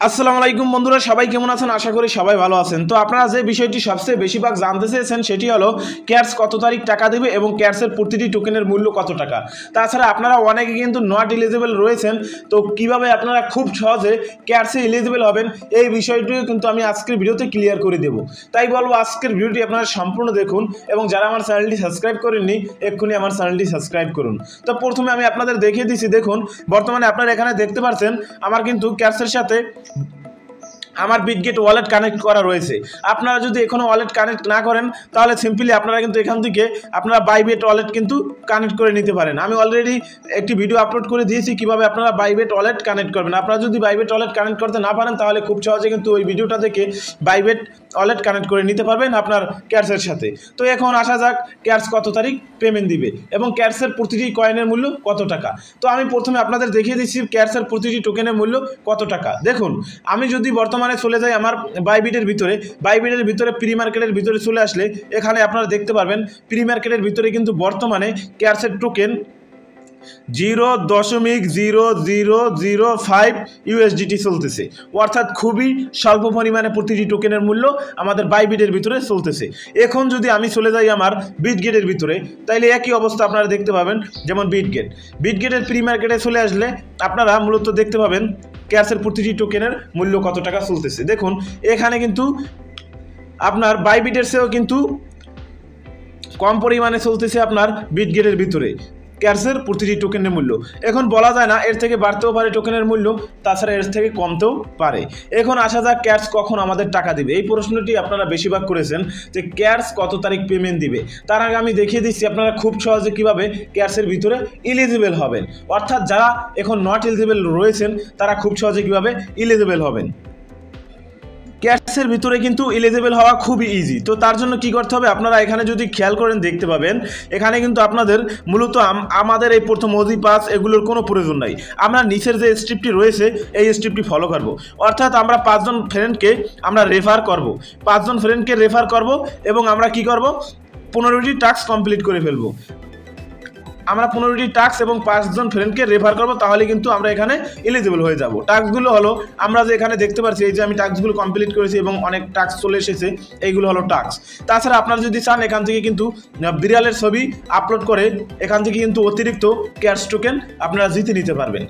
আসসালামু আলাইকুম বন্ধুরা, সবাই কেমন আছেন? আশা করি সবাই ভালো আছেন। তো আপনারা যে বিষয়টি সবচেয়ে বেশিরভাগ জানতে চেয়েছেন সেটি হলো ক্যাটস কত তারিখ টাকা দেবে এবং ক্যাটসের প্রতিটি টোকেনের মূল্য কত টাকা। তাছাড়া আপনারা অনেকে কিন্তু নট এলিজিবল রয়েছেন, তো কিভাবে আপনারা খুব সহজে ক্যাটসে এলিজিবল হবেন এই বিষয়টিও কিন্তু আমি আজকের ভিডিওতে ক্লিয়ার করে দেব। তাই বলবো আজকের ভিডিওটি আপনারা সম্পূর্ণ দেখুন এবং যারা আমার চ্যানেলটি সাবস্ক্রাইব করেননি এক্ষুনি আমার চ্যানেলটি সাবস্ক্রাইব করুন। তো প্রথমে আমি আপনাদের দেখিয়ে দিচ্ছি। দেখুন, বর্তমানে আপনারা এখানে দেখতে পাচ্ছেন আমার কিন্তু ক্যাটসের সাথে আমার বিটগেট ওয়ালেট কানেক্ট করা রয়েছে। আপনারা যদি এখনও ওয়ালেট কানেক্ট না করেন তাহলে সিম্পলি আপনারা কিন্তু এখান থেকে আপনারা বাইবেট ওয়ালেট কিন্তু কানেক্ট করে নিতে পারেন। আমি অলরেডি একটি ভিডিও আপলোড করে দিয়েছি কীভাবে আপনারা বাইবেট ওয়ালেট কানেক্ট করবেন। আপনারা যদি বাইবেট ওয়ালেট কানেক্ট করতে না পারেন তাহলে খুব সহজে কিন্তু ওই ভিডিওটা দেখে বাইবেট ওয়ালেট কানেক্ট করে নিতে পারবেন আপনার ক্যাটসের সাথে। তো এখন আসা যাক ক্যাটস কত তারিখ পেমেন্ট দিবে এবং ক্যাটসের প্রতিটি কয়েনের মূল্য কত টাকা। তো আমি প্রথমে আপনাদের দেখিয়ে দিচ্ছি ক্যাটসের প্রতিটি টোকেনের মূল্য কত টাকা। দেখুন, আমি যদি বর্তমানে চলে যাই আমার বাইবিটের ভিতরে প্রি মার্কেটের ভিতরে চলে আসলে এখানে আপনারা দেখতে পারবেন প্রি মার্কেটের ভিতরে কিন্তু বর্তমানে ক্যাটসের টোকেন 0.0005 ইউএসডিটি চলতেছে, অর্থাৎ খুবই স্বল্প পরিমাণে প্রতিটি টোকেনের মূল্য আমাদের বাইবিটের ভিতরে চলতেছে। এখন যদি আমি চলে যাই আমার বিটগেটের ভিতরে তাইলে একই অবস্থা আপনারা দেখতে পাবেন। যেমন বিটগেটের প্রি মার্কেটে চলে আসলে আপনারা মূলত দেখতে পাবেন ক্যাটসের প্রতিটি টোকেনের মূল্য কত টাকা চলতেছে। দেখুন, এখানে কিন্তু আপনার বাইবিটের চেয়েও কিন্তু কম পরিমাণে চলতেছে আপনার বিটগেটের ভিতরে ক্যাটসের প্রতিটি টোকেনের মূল্য। এখন বলা যায় না, এর থেকে বাড়তেও পারে টোকেনের মূল্য, তাছাড়া এর থেকে কমতেও পারে। এখন আসা যাক ক্যাটস কখন আমাদের টাকা দিবে। এই প্রশ্নটি আপনারা বেশিরভাগ করেছেন যে ক্যাটস কত তারিখ পেমেন্ট দিবে। তার আগে আমি দেখিয়ে দিচ্ছি আপনারা খুব সহজে কীভাবে ক্যাটসের ভিতরে এলিজিবল হবেন, অর্থাৎ যারা এখন নট এলিজিবল রয়েছেন তারা খুব সহজে কীভাবে এলিজিবল হবেন। ক্যাটসের ভিতরে কিন্তু এলিজিবল হওয়া খুবই ইজি। তো তার জন্য কি করতে হবে, আপনারা এখানে যদি খেয়াল করেন দেখতে পাবেন এখানে কিন্তু আপনাদের মূলত আমাদের এই প্রথম ওজি পাস এগুলোর কোনো প্রয়োজন নাই। আমরা নিচের যে স্ট্রিপটি রয়েছে এই স্ট্রিপটি ফলো করব, অর্থাৎ আমরা 5 জন ফ্রেন্ডকে আমরা রেফার করব এবং আমরা কি করব 15টি টাস্ক কমপ্লিট করে ফেলবো। আমরা 15টি টাস্ক এবং 5 জন ফ্রেন্ডকে রেফার করবো, তাহলে কিন্তু আমরা এখানে এলিজিবল হয়ে যাব। টাস্কগুলো হলো আমরা যে এখানে দেখতে পাচ্ছি এই যে আমি টাস্কগুলো কমপ্লিট করেছি এবং অনেক টাস্ক চলে এসেছে, এইগুলো হলো টাস্ক। তাছাড়া আপনারা যদি চান এখান থেকে কিন্তু বিড়ালের ছবি আপলোড করে এখান থেকে কিন্তু অতিরিক্ত ক্যাটস টোকেন আপনারা জিতে নিতে পারবেন।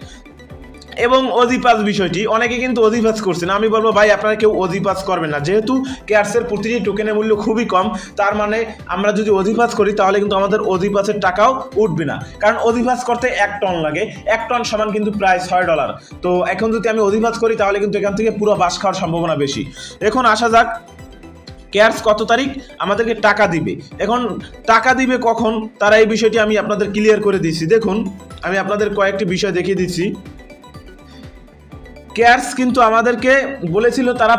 এবং ওজি পাস বিষয়টি অনেকে কিন্তু ওজি পাস করছেন, আমি বলবো ভাই আপনারা কেউ ওজি পাস করবেন না, যেহেতু ক্যাটসের প্রতিটি টোকেনের মূল্য খুবই কম। তার মানে আমরা যদি ওজি পাস করি তাহলে কিন্তু আমাদের ওজি পাসের টাকাও উঠবে না, কারণ ওজি পাস করতে 1 টন লাগে। 1 টন সমান কিন্তু প্রায় $6। তো এখন যদি আমি ওজি পাস করি তাহলে কিন্তু এখান থেকে পুরো বাস খাওয়ার সম্ভাবনা বেশি। এখন আসা যাক ক্যাটস কত তারিখ আমাদেরকে টাকা দিবে। এখন টাকা দিবে কখন তারা এই বিষয়টি আমি আপনাদের ক্লিয়ার করে দিচ্ছি। দেখুন, আমি আপনাদের কয়েকটি বিষয় দেখিয়ে দিচ্ছি। ক্যাটস কিন্তু আমাদেরকে বলেছিল তারা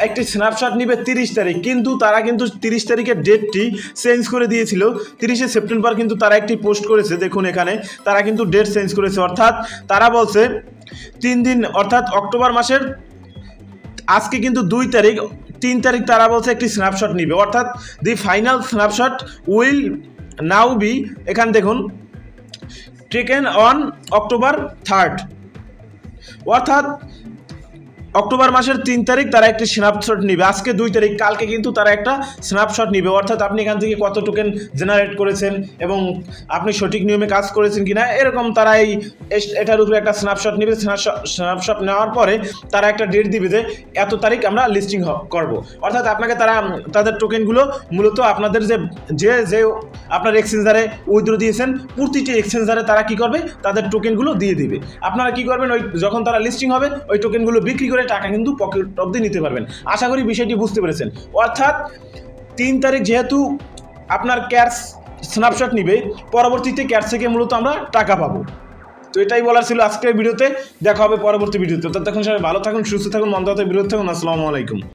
একটি স্ন্যাপশট নিবে 30 তারিখ, কিন্তু তারা কিন্তু 30 তারিখের ডেটটি চেঞ্জ করে দিয়েছিল। 30শে সেপ্টেম্বর কিন্তু তারা একটি পোস্ট করেছে। দেখুন, এখানে তারা কিন্তু ডেট চেঞ্জ করেছে, অর্থাৎ তারা বলছে 3 দিন, অর্থাৎ অক্টোবর মাসের আজকে কিন্তু 2 তারিখ, 3 তারিখ তারা বলছে একটি স্ন্যাপশট নিবে, অর্থাৎ the final snapshot will now be, এখানে দেখুন, টেকেন অন অক্টোবর 3rd, অর্থাৎ অক্টোবর মাসের 3 তারিখ তারা একটি স্ন্যাপশট নিবে। আজকে 2 তারিখ, কালকে কিন্তু তারা একটা স্ন্যাপশট নিবে, অর্থাৎ আপনি এখান থেকে কত টোকেন জেনারেট করেছেন এবং আপনি সঠিক নিয়মে কাজ করেছেন কিনা, এরকম তারা এটার উপরে একটা স্ন্যাপশট নিবে। স্ন্যাপশট নেওয়ার পরে তারা একটা ডেট দিবে যে এত তারিখ আমরা লিস্টিং করব, অর্থাৎ আপনাকে তাদের টোকেনগুলো মূলত আপনাদের যে আপনার এক্সচেঞ্জারে উইথড্র দিয়েছেন প্রতিটি এক্সচেঞ্জারে তারা কি করবে তাদের টোকেনগুলো দিয়ে দিবে। আপনারা কি করবেন, ওই যখন তারা লিস্টিং হবে ওই টোকেনগুলো বিক্রি করে টাকা কিন্তু পকেট অবধি নিতে পারবেন। আশা করি বিষয়টি বুঝতে পেরেছেন। অর্থাৎ 3 তারিখ যেহেতু আপনার ক্যাটস স্ন্যাপশট নিবে, পরবর্তীতে ক্যাটস থেকে মূলত আমরা টাকা পাবো। তো এটাই বলার ছিল আজকের ভিডিওতে। দেখা হবে পরবর্তী ভিডিওতে। ততক্ষণ সবাই ভালো থাকুন, সুস্থ থাকুন, মন্দ হতে বিরত থাকুন। আসসালামু আলাইকুম।